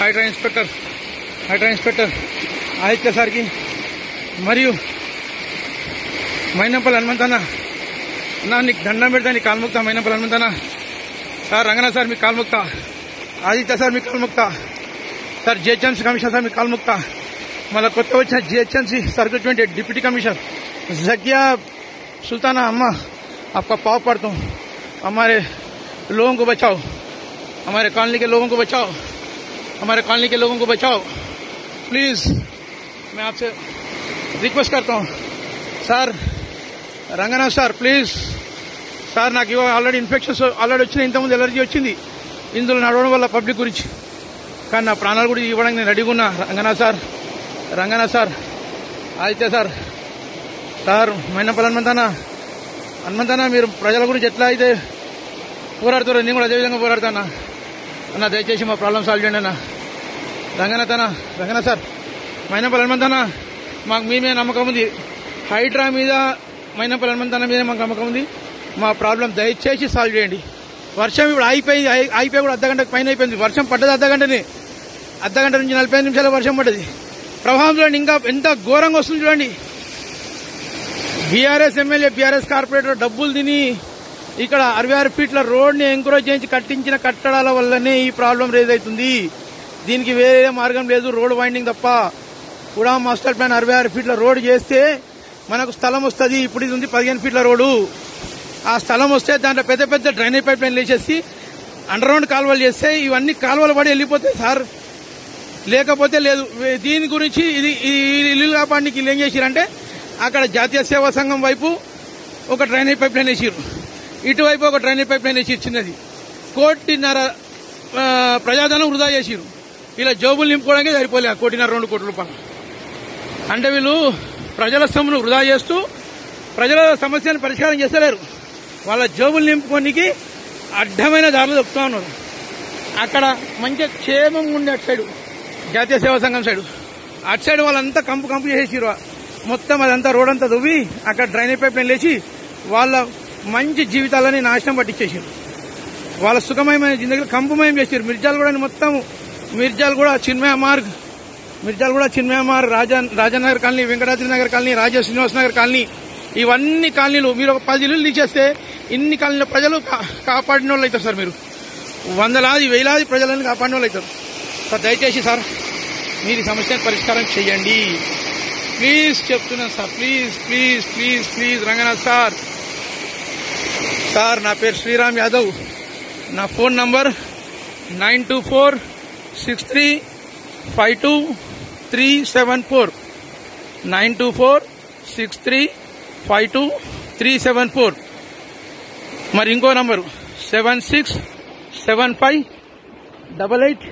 Hydraa inspector Aditya సార్కి మరియు మైనంపల్లి హనుమంతన్న నీకు దండం పెడతా, నీ కాల్ముక్తా. మైనంపల్లి హనుమంతన్న సార్, రంగనాథ్ సార్ మీకు కాల్ముక్తా, ఆదిత్య సార్ మీకు కాల్ముక్తా, సార్ జిహెచ్ఎంసీ కమిషనర్ సార్ మీకు కాల్ముక్తా, మళ్ళీ కొత్త వచ్చిన GHMC circuit 20 deputy commissioner Zakia Sultana, अम्मा आपका पाव पड़ता हूँ, हमारे लोगों को बचाओ, हमारे कॉलोनी के लोगों को बचाओ, हमारे कॉलोनी के लोगों को बचाओ प्लीज। मैं आपसे रिक्वेस्ट करता हूँ sir, Ranganath sir please sir, నాకు ఆల్రెడీ ఇన్ఫెక్షన్స్ ఆల్రెడీ వచ్చినాయి, ఇంతకుముందు ఎలర్జీ వచ్చింది ఇందులో నడవడం వల్ల పబ్లిక్ గురించి, కానీ నా ప్రాణాలు కూడా ఇవ్వడానికి నేను రెడీగా ఉన్నా. రంగనాథ్ సార్, ఆదిత్య సార్, మైనంపల్లి హనుమంతన్న మీరు ప్రజల గురించి ఎట్లా అయితే పోరాడుతారో నేను కూడా అదేవిధంగా పోరాడతానా అన్న, దయచేసి మా ప్రాబ్లం సాల్వ్ చేయండి అన్న. రంగనాథ్ సార్, మైనంపల్లి హనుమంతన్న మాకు మీ మీద నమ్మకం ఉంది, హైడ్రా మీద మైనంపల్లి హనుమంతన్న మీద మాకు నమ్మకం ఉంది, మా ప్రాబ్లం దయచేసి సాల్వ్ చేయండి. వర్షం ఇప్పుడు అయిపోయి కూడా అర్ధగంటకు పైన అయిపోయింది, వర్షం పడ్డది అర్ధగంట నుంచి 45 నిమిషాల వర్షం పడ్డది. ప్రవాహం చూడండి ఇంకా ఎంత ఘోరంగా వస్తుంది చూడండి. బీఆర్ఎస్ ఎమ్మెల్యే బీఆర్ఎస్ కార్పొరేటర్ డబ్బులు తిని ఇక్కడ 66 ఫీట్ల రోడ్ని ఎంకరేజ్ చేయించి కట్టించిన కట్టడాల వల్లనే ఈ ప్రాబ్లం రేజ్ అవుతుంది. దీనికి వేరే మార్గం లేదు, రోడ్ వైండింగ్ తప్ప. కూడా మాస్టర్ ప్లాన్ 66 ఫీట్ల రోడ్ చేస్తే మనకు స్థలం వస్తుంది. ఇప్పుడు ఇది ఉంది 15 ఫీట్ల రోడ్డు. ఆ స్థలం వస్తే దాంట్లో పెద్ద పెద్ద డ్రైనేజ్ పైప్ లైన్ వేసేసి అండర్గ్రౌండ్ కాలువలు చేస్తే ఇవన్నీ కాలువలు పడి వెళ్ళిపోతాయి సార్, లేకపోతే లేదు. దీని గురించి ఇది ఇల్లు కాపాడానికి వీళ్ళు ఏం చేసిరంటే అక్కడ జాతీయ సేవా సంఘం వైపు ఒక డ్రైనేజ్ పైప్ లైన్ వేసిరు, ఇటువైపు ఒక డ్రైనేజ్ పైప్ లైన్ వేసి చిన్నది. 1.5 ప్రజాధనం వృధా చేసిరు. ఇలా జోబులు నింపుకోవడానికి సరిపోలే 1.5-2 కోట్ల రూపాయలు. అంటే వీళ్ళు ప్రజల సొమ్మును వృధా చేస్తూ ప్రజల సమస్యను పరిష్కారం చేస్తలేరు, వాళ్ళ జోబులు నింపుకోనికి అడ్డమైన దారులు చెప్తా ఉన్నారు. అక్కడ మంచిగా క్షేమంగా ఉండే అటు సైడు జాతీయ సేవా సంఘం సైడు, అటు సైడ్ వాళ్ళంతా కంపు చేసేసిరు. మొత్తం అదంతా రోడ్ అంతా దువ్వి అక్కడ డ్రైనేజ్ పైప్ లైన్ లేచి వాళ్ళ మంచి జీవితాలని నాశనం పట్టించేసారు. వాళ్ళ సుఖమయమైన జిందగీలో కంపుమయం చేశారు. మిర్జాల్ కూడా చిన్మయ మార్గ్, రాజానగర్ కాలనీ, వెంకటాద్రి నగర్ కాలనీ, రాజా శ్రీనివాస్ నగర్ కాలనీ, ఇవన్నీ కాలనీలు మీరు ఒక 10 ఇల్లులు తీసేస్తే ఇన్ని కాలనీల ప్రజలు కాపాడిన వాళ్ళు అవుతారు సార్. మీరు వేలాది ప్రజలను కాపాడిన వాళ్ళు అవుతారు సార్. దయచేసి సార్ మీరు సమస్యను పరిష్కారం చేయండి ప్లీజ్, చెప్తున్నాను సార్. Please Ranganath sir. నా పేరు శ్రీరామ్ యాదవ్, నా ఫోన్ నంబర్ 9246352 9246352 మరి ఇంకో నంబరు 767588